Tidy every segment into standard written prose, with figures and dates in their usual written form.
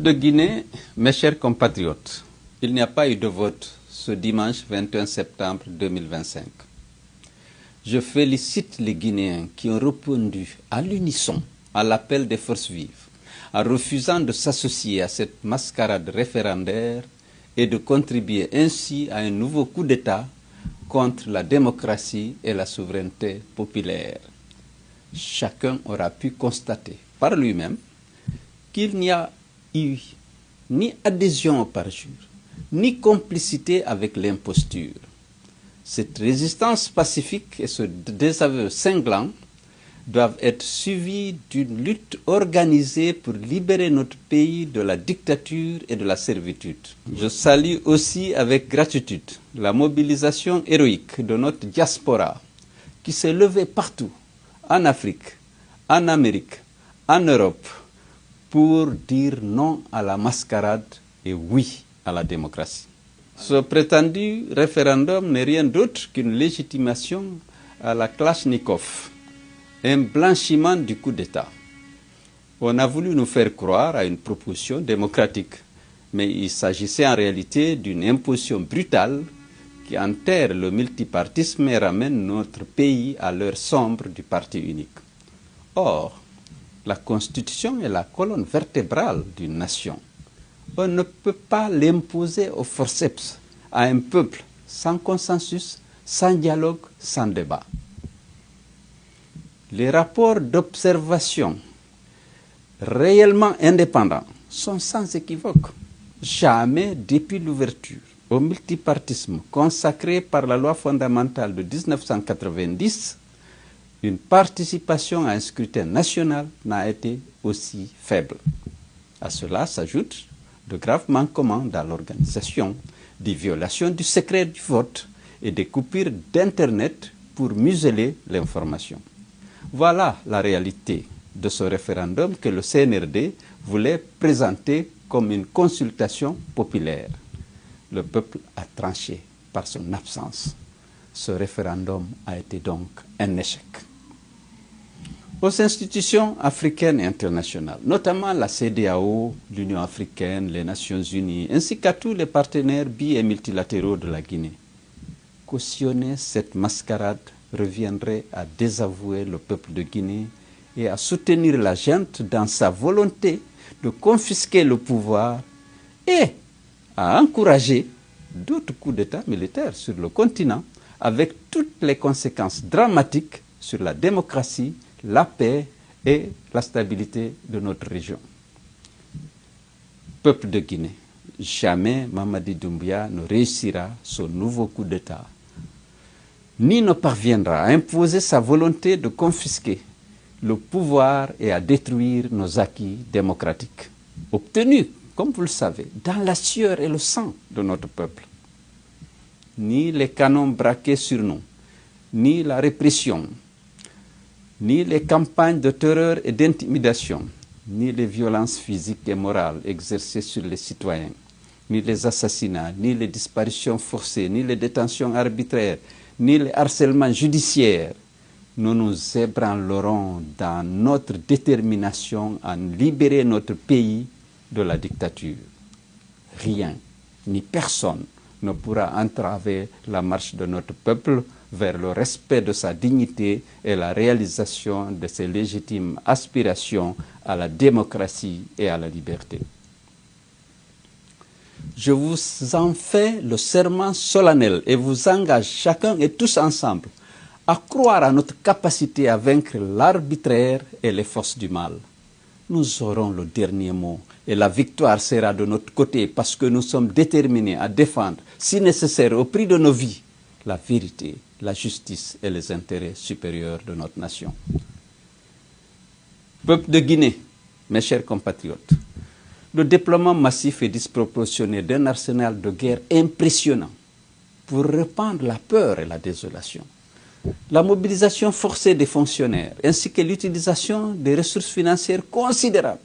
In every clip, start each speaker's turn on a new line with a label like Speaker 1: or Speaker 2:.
Speaker 1: Peuple de Guinée, mes chers compatriotes, il n'y a pas eu de vote ce dimanche 21 septembre 2025. Je félicite les Guinéens qui ont répondu à l'unisson à l'appel des forces vives, en refusant de s'associer à cette mascarade référendaire et de contribuer ainsi à un nouveau coup d'État contre la démocratie et la souveraineté populaire. Chacun aura pu constater par lui-même qu'il n'y a eu ni adhésion au parjure, ni complicité avec l'imposture. Cette résistance pacifique et ce désaveu cinglant doivent être suivis d'une lutte organisée pour libérer notre pays de la dictature et de la servitude. Je salue aussi avec gratitude la mobilisation héroïque de notre diaspora qui s'est levée partout, en Afrique, en Amérique, en Europe, pour dire non à la mascarade et oui à la démocratie. Ce prétendu référendum n'est rien d'autre qu'une légitimation à la Kalachnikov, un blanchiment du coup d'État. On a voulu nous faire croire à une proposition démocratique, mais il s'agissait en réalité d'une imposition brutale qui enterre le multipartisme et ramène notre pays à l'heure sombre du parti unique. Or, la Constitution est la colonne vertébrale d'une nation. On ne peut pas l'imposer au forceps à un peuple sans consensus, sans dialogue, sans débat. Les rapports d'observation réellement indépendants sont sans équivoque. Jamais, depuis l'ouverture au multipartisme consacré par la loi fondamentale de 1990, une participation à un scrutin national n'a été aussi faible. À cela s'ajoutent de graves manquements dans l'organisation, des violations du secret du vote et des coupures d'Internet pour museler l'information. Voilà la réalité de ce référendum que le CNRD voulait présenter comme une consultation populaire. Le peuple a tranché par son absence. Ce référendum a été donc un échec. Aux institutions africaines et internationales, notamment la CEDEAO, l'Union africaine, les Nations unies, ainsi qu'à tous les partenaires bi- et multilatéraux de la Guinée, cautionner cette mascarade reviendrait à désavouer le peuple de Guinée et à soutenir la junte dans sa volonté de confisquer le pouvoir et à encourager d'autres coups d'État militaires sur le continent avec toutes les conséquences dramatiques sur la démocratie, la paix et la stabilité de notre région. Peuple de Guinée, jamais Mamadi Doumbouya ne réussira son nouveau coup d'État, ni ne parviendra à imposer sa volonté de confisquer le pouvoir et à détruire nos acquis démocratiques, obtenus, comme vous le savez, dans la sueur et le sang de notre peuple. Ni les canons braqués sur nous, ni la répression, ni les campagnes de terreur et d'intimidation, ni les violences physiques et morales exercées sur les citoyens, ni les assassinats, ni les disparitions forcées, ni les détentions arbitraires, ni les harcèlements judiciaires ne nous ébranleront dans notre détermination à libérer notre pays de la dictature. Rien, ni personne ne pourra entraver la marche de notre peuple vers le respect de sa dignité et la réalisation de ses légitimes aspirations à la démocratie et à la liberté. Je vous en fais le serment solennel et vous engage chacun et tous ensemble à croire à notre capacité à vaincre l'arbitraire et les forces du mal. Nous aurons le dernier mot et la victoire sera de notre côté parce que nous sommes déterminés à défendre, si nécessaire, au prix de nos vies, la vérité, la justice et les intérêts supérieurs de notre nation. Peuple de Guinée, mes chers compatriotes, le déploiement massif et disproportionné d'un arsenal de guerre impressionnant pour répandre la peur et la désolation, la mobilisation forcée des fonctionnaires ainsi que l'utilisation des ressources financières considérables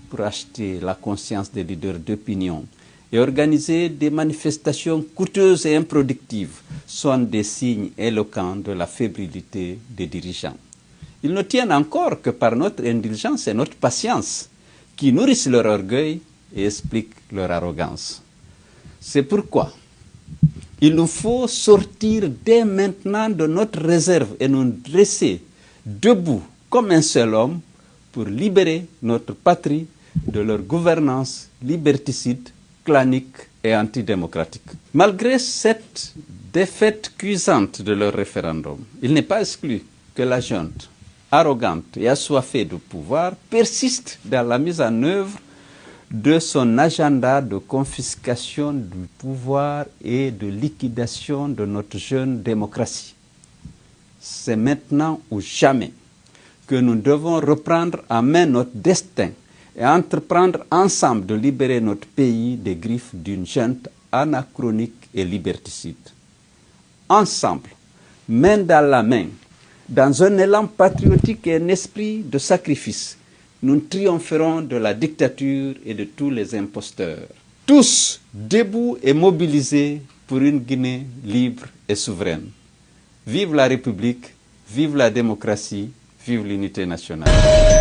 Speaker 1: pour acheter la conscience des leaders d'opinion et organiser des manifestations coûteuses et improductives sont des signes éloquents de la fébrilité des dirigeants. Ils ne tiennent encore que par notre indulgence et notre patience qui nourrissent leur orgueil et expliquent leur arrogance. C'est pourquoi il nous faut sortir dès maintenant de notre réserve et nous dresser debout comme un seul homme pour libérer notre patrie de leur gouvernance liberticide, clanique et antidémocratique. Malgré cette défaite cuisante de leur référendum, il n'est pas exclu que la junte, arrogante et assoiffée de pouvoir, persiste dans la mise en œuvre de son agenda de confiscation du pouvoir et de liquidation de notre jeune démocratie. C'est maintenant ou jamais que nous devons reprendre en main notre destin et entreprendre ensemble de libérer notre pays des griffes d'une junte anachronique et liberticide. Ensemble, main dans la main, dans un élan patriotique et un esprit de sacrifice, nous triompherons de la dictature et de tous les imposteurs. Tous debout et mobilisés pour une Guinée libre et souveraine. Vive la République, vive la démocratie, vive l'unité nationale.